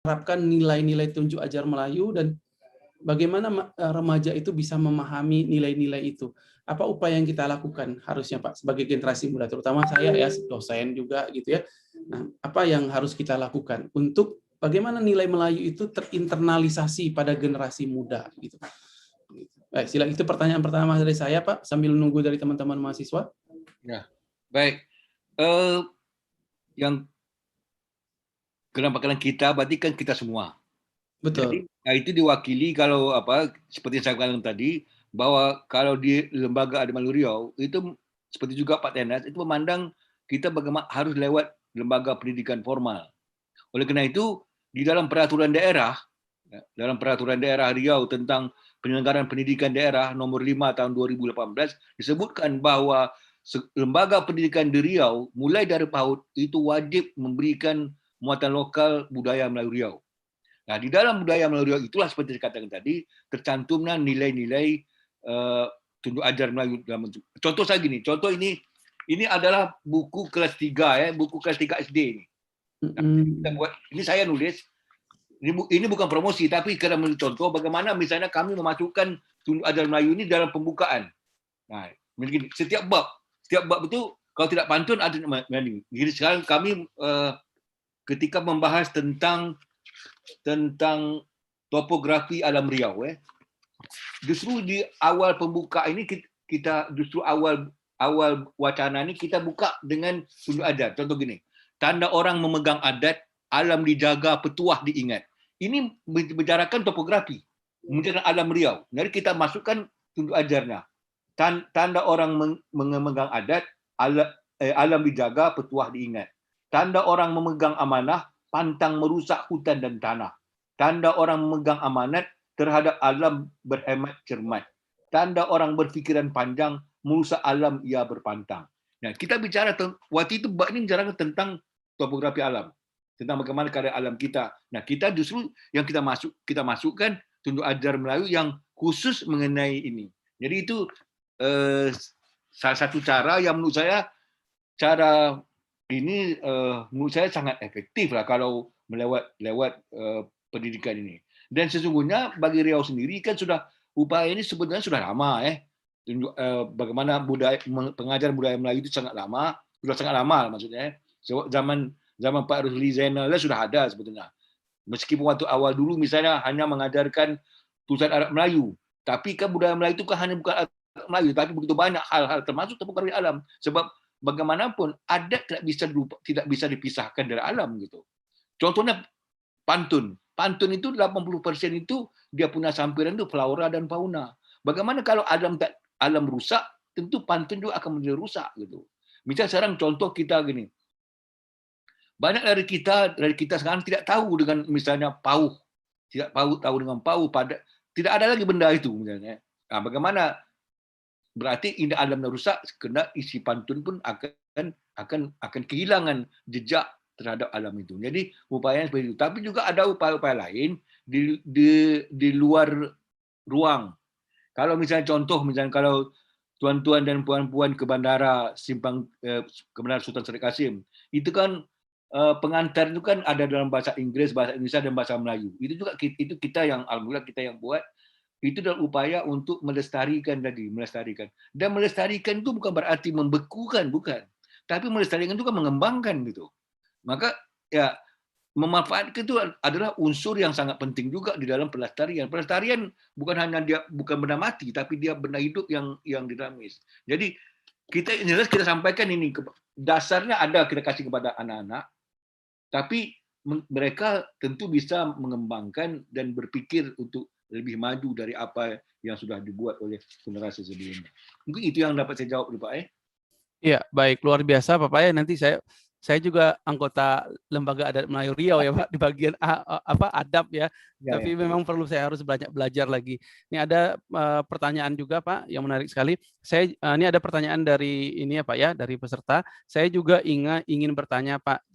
menerapkan nilai-nilai tunjuk ajar Melayu dan bagaimana remaja itu bisa memahami nilai-nilai itu? Apa upaya yang kita lakukan harusnya Pak sebagai generasi muda, terutama saya ya dosen juga gitu ya. Nah, apa yang harus kita lakukan untuk bagaimana nilai Melayu itu terinternalisasi pada generasi muda gitu. Baik, silakan, itu pertanyaan pertama dari saya Pak, sambil nunggu dari teman-teman mahasiswa. Ya, baik. Yang kenampakan kita berarti kan kita semua. Betul. Jadi itu diwakili kalau seperti yang saya katakan tadi, bahwa kalau di lembaga Adamalu Riau itu seperti juga Pak Tenas itu memandang kita bagaimana harus lewat lembaga pendidikan formal. Oleh karena itu di dalam peraturan daerah Riau tentang penyelenggaraan pendidikan daerah nomor 5 tahun 2018 disebutkan bahwa lembaga pendidikan di Riau mulai dari PAUD itu wajib memberikan muatan lokal budaya Melayu Riau. Nah, di dalam budaya Melayu Riau itulah seperti saya katakan tadi tercantumnya nilai-nilai tunjuk ajar Melayu dalam bentuk. Contoh saya gini, contoh ini adalah buku kelas 3 ya, buku kelas 3 SD ini. Nah, ini saya nulis. Ini bukan promosi, tapi karena contoh bagaimana misalnya kami memasukkan tunjuk ajar Melayu ini dalam pembukaan. Nah, begini, setiap bab itu kalau tidak pantun ada. Jadi sekarang kami ketika membahas tentang topografi alam Riau, justru di awal pembuka ini kita justru awal wacana ini kita buka dengan tunjuk ajar. Contoh gini, tanda orang memegang adat, alam dijaga, petuah diingat. Ini membicarakan topografi, membicarakan alam Riau. Jadi kita masukkan tunjuk ajarnya. Tanda orang memegang adat, alam dijaga, petuah diingat. Tanda orang memegang amanah, pantang merusak hutan dan tanah. Tanda orang memegang amanat, terhadap alam berhemat cermat. Tanda orang berfikiran panjang, merusak alam ia berpantang. Nah, kita bicara waktu itu ini bicara tentang topografi alam, tentang bagaimana keadaan alam kita. Nah, kita justru yang kita masukkan tunjuk ajar Melayu yang khusus mengenai ini. Jadi itu salah satu cara yang menurut saya menurut saya sangat efektif lah kalau lewat pendidikan ini. Dan sesungguhnya bagi Riau sendiri kan upaya ini sebenarnya sudah lama bagaimana pengajaran budaya Melayu itu sudah sangat lama maksudnya. Zaman Pak Rusli Zainal sudah ada sebetulnya. Meskipun waktu awal dulu misalnya hanya mengajarkan tulisan Arab Melayu, tapi kan budaya Melayu itu kan hanya bukan Arab Melayu, tapi begitu banyak hal-hal termasuk topografi alam. Sebab bagaimanapun adat tidak bisa dipisahkan dari alam gitu. Contohnya pantun. Pantun itu 80% itu dia punya sampiran itu flora dan fauna. Bagaimana kalau alam rusak, tentu pantun juga akan menjadi rusak gitu. Misalnya sekarang contoh kita gini. Banyak dari kita sekarang tidak tahu dengan misalnya pauh. Tidak tahu dengan pauh tidak ada lagi benda itu misalnya. Nah, bagaimana berarti ini alamnya rusak, kena isi pantun pun akan kehilangan jejak terhadap alam itu. Jadi upaya seperti itu. Tapi juga ada upaya-upaya lain di luar ruang. Kalau misalnya contoh, kalau tuan-tuan dan puan-puan ke bandara ke bandara Sultan Syarif Kasim, itu kan pengantar itu kan ada dalam bahasa Inggris, bahasa Indonesia dan bahasa Melayu. Itu kita yang alhamdulillah kita yang buat. Itu adalah upaya untuk melestarikan. Dan melestarikan itu bukan berarti membekukan, bukan. Tapi melestarikan itu kan mengembangkan gitu. Maka ya memanfaatkan itu adalah unsur yang sangat penting juga di dalam pelestarian. Pelestarian bukan benda mati, tapi dia benda hidup yang dinamis. Jadi kita sampaikan ini dasarnya ada kita kasih kepada anak-anak, tapi mereka tentu bisa mengembangkan dan berpikir untuk lebih maju dari apa yang sudah dibuat oleh generasi sebelumnya. Mungkin itu yang dapat saya jawab, Pak. Iya, baik, luar biasa Bapak ya. Nanti saya juga anggota Lembaga Adat Melayu Riau ya Pak, di bagian adab ya. Tapi memang perlu saya harus belajar lagi. Ini ada pertanyaan juga Pak yang menarik sekali. Ini ada pertanyaan dari ini ya Pak ya, dari peserta. Saya juga ingin bertanya Pak,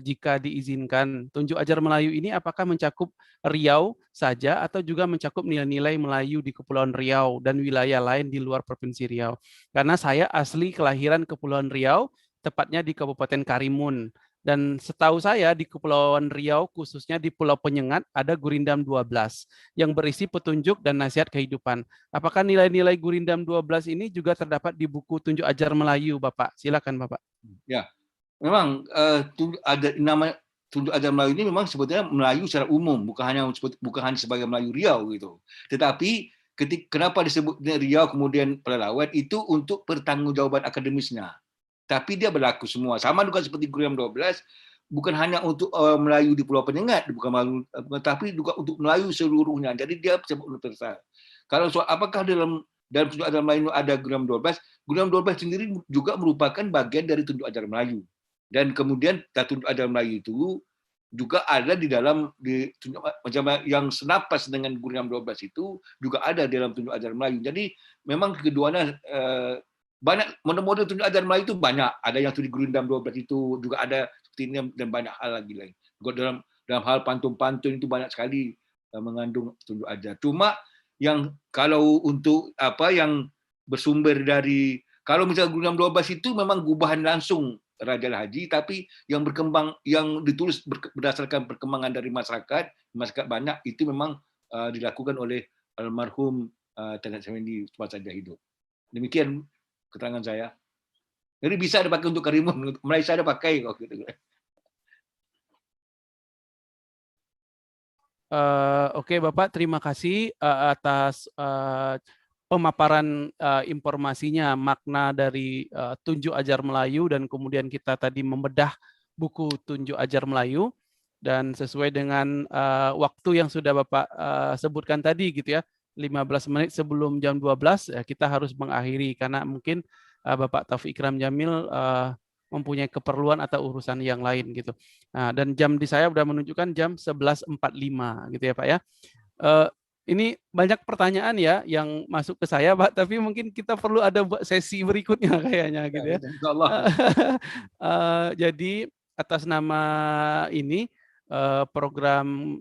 jika diizinkan, tunjuk ajar Melayu ini apakah mencakup Riau saja atau juga mencakup nilai-nilai Melayu di Kepulauan Riau dan wilayah lain di luar Provinsi Riau? Karena saya asli kelahiran Kepulauan Riau, tepatnya di Kabupaten Karimun. Dan setahu saya di Kepulauan Riau, khususnya di Pulau Penyengat, ada Gurindam 12 yang berisi petunjuk dan nasihat kehidupan. Apakah nilai-nilai Gurindam 12 ini juga terdapat di buku Tunjuk Ajar Melayu, Bapak? Silakan, Bapak. Ya, memang ada nama Tunjuk Ajar Melayu ini memang sebetulnya Melayu secara umum, bukan hanya sebagai Melayu Riau gitu. Tetapi kenapa disebut Riau kemudian Pelalawan itu untuk pertanggungjawaban akademisnya. Tapi dia berlaku semua. Sama juga seperti Gurindam 12, bukan hanya untuk Melayu di Pulau Penyengat, tapi juga untuk Melayu seluruhnya. Jadi dia sebut universal. Kalau soal apakah dalam Tunjuk Ajar Melayu ada Gurindam 12 sendiri juga merupakan bagian dari Tunjuk Ajar Melayu. Dan kemudian Tunjuk Ajar Melayu itu juga ada di dalam macam yang senapas dengan Gurindam 12 itu juga ada dalam Tunjuk Ajar Melayu. Jadi memang keduanya banyak model-model Tunjuk Ajar Melayu itu banyak. Ada yang di Gurindam 12 itu juga ada seperti ini dan banyak hal lagi lain. Juga dalam hal pantun-pantun itu banyak sekali mengandung Tunjuk Ajar. Cuma yang kalau untuk yang bersumber dari kalau misalnya Gurindam 12 itu memang gubahan langsung Raja Haji, tapi yang berkembang yang ditulis berdasarkan perkembangan dari masyarakat banyak itu memang dilakukan oleh almarhum Tanas Effendi semasa dia hidup. Demikian keterangan saya. Jadi bisa dipakai untuk karimun, Malaysia ada pakai kok gitu. Oke, Bapak, terima kasih atas pemaparan informasinya, makna dari Tunjuk Ajar Melayu, dan kemudian kita tadi membedah buku Tunjuk Ajar Melayu, dan sesuai dengan waktu yang sudah Bapak sebutkan tadi gitu ya, 15 menit sebelum jam 12 kita harus mengakhiri karena mungkin Bapak Taufik Ikram Jamil mempunyai keperluan atau urusan yang lain gitu. Nah, dan jam di saya sudah menunjukkan jam 11.45 gitu ya Pak ya. Ini banyak pertanyaan ya yang masuk ke saya Pak, tapi mungkin kita perlu ada sesi berikutnya kayaknya gitu ya. Jadi atas nama ini program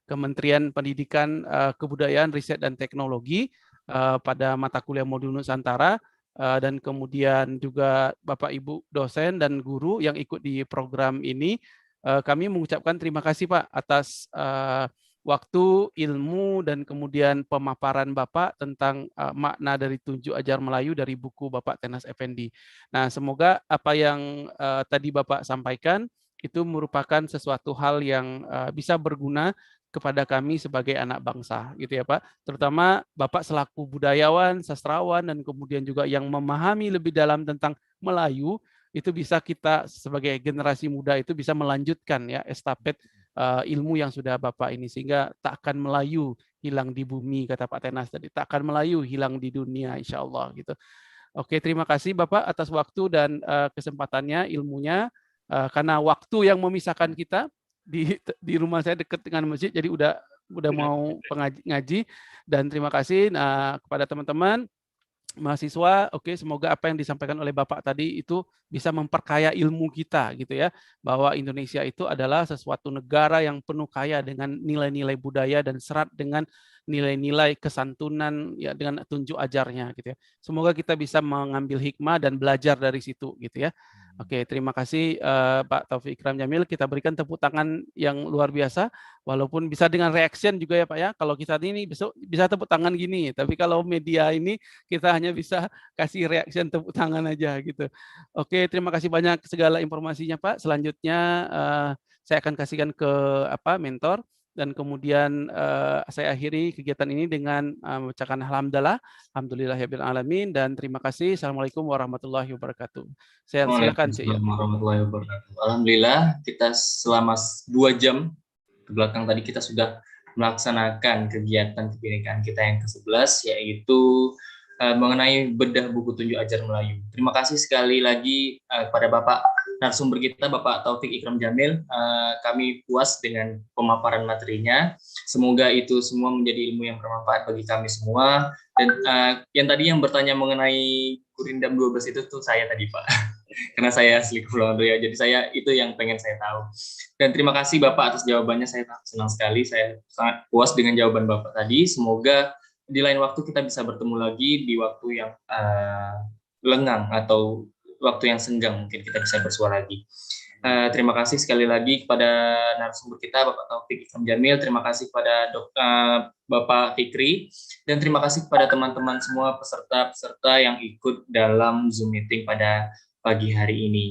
Kementerian Pendidikan, Kebudayaan, Riset dan Teknologi pada mata kuliah modul Nusantara, dan kemudian juga Bapak Ibu dosen dan guru yang ikut di program ini, kami mengucapkan terima kasih Pak atas waktu, ilmu, dan kemudian pemaparan Bapak tentang makna dari Tunjuk Ajar Melayu dari buku Bapak Tanas Effendi. Nah, semoga apa yang tadi Bapak sampaikan itu merupakan sesuatu hal yang bisa berguna kepada kami sebagai anak bangsa, gitu ya Pak. Terutama Bapak selaku budayawan, sastrawan, dan kemudian juga yang memahami lebih dalam tentang Melayu, itu bisa kita sebagai generasi muda itu bisa melanjutkan ya estafet ilmu yang sudah Bapak ini, sehingga tak akan Melayu hilang di bumi, kata Pak Tenas tadi, tak akan Melayu hilang di dunia, insya Allah gitu. Oke, terima kasih Bapak atas waktu dan kesempatannya, ilmunya. Karena waktu yang memisahkan kita di rumah saya dekat dengan masjid, jadi udah mau ngaji, dan terima kasih kepada teman-teman mahasiswa. Oke, semoga apa yang disampaikan oleh Bapak tadi itu bisa memperkaya ilmu kita gitu ya, bahwa Indonesia itu adalah sesuatu negara yang penuh kaya dengan nilai-nilai budaya dan serat dengan nilai-nilai kesantunan ya, dengan tunjuk ajarnya gitu ya. Semoga kita bisa mengambil hikmah dan belajar dari situ gitu ya. Oke, terima kasih Pak Taufik Ikram Jamil. Kita berikan tepuk tangan yang luar biasa, walaupun bisa dengan reaction juga ya Pak ya. Kalau kita ini besok bisa tepuk tangan gini, tapi kalau media ini kita hanya bisa kasih reaction tepuk tangan aja gitu. Oke, terima kasih banyak segala informasinya Pak. Selanjutnya saya akan kasihkan ke mentor, dan kemudian saya akhiri kegiatan ini dengan membacakan alhamdulillahirabbil alamin, dan terima kasih. Assalamualaikum warahmatullahi wabarakatuh. Saya silakan Cik. Waalaikumsalam warahmatullahi wabarakatuh. Alhamdulillah kita selama 2 jam ke belakang tadi kita sudah melaksanakan kegiatan kebinekaan kita yang ke-11, yaitu mengenai bedah buku Tunjuk Ajar Melayu. Terima kasih sekali lagi kepada Bapak narasumber kita, Bapak Taufik Ikram Jamil. Kami puas dengan pemaparan materinya. Semoga itu semua menjadi ilmu yang bermanfaat bagi kami semua. Dan yang bertanya mengenai Gurindam 12 itu tuh saya tadi Pak. Karena saya asli Kepulauan Riau, jadi saya itu yang pengen saya tahu. Dan terima kasih Bapak atas jawabannya, saya senang sekali, saya sangat puas dengan jawaban Bapak tadi. Semoga di lain waktu kita bisa bertemu lagi di waktu yang lengang atau waktu yang senggang, mungkin kita bisa bersuara lagi. Terima kasih sekali lagi kepada narasumber kita, Bapak Taufik Ikram Jamil. Terima kasih kepada Bapak Fikri. Dan terima kasih kepada teman-teman semua peserta-peserta yang ikut dalam Zoom meeting pada pagi hari ini.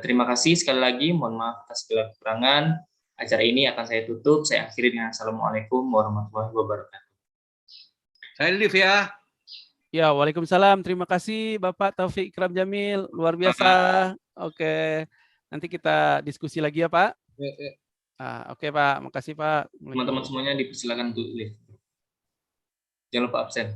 Terima kasih sekali lagi. Mohon maaf atas segala kekurangan. Acara ini akan saya tutup. Saya akhiri dengan Assalamualaikum warahmatullahi wabarakatuh. Saya live ya. Ya, waalaikumsalam. Terima kasih Bapak Taufik Ikram Jamil. Luar biasa. Oke. Nanti kita diskusi lagi ya, Pak. Oke, Pak. Makasih, Pak. Teman-teman semuanya dipersilakan untuk live. Jangan lupa absen.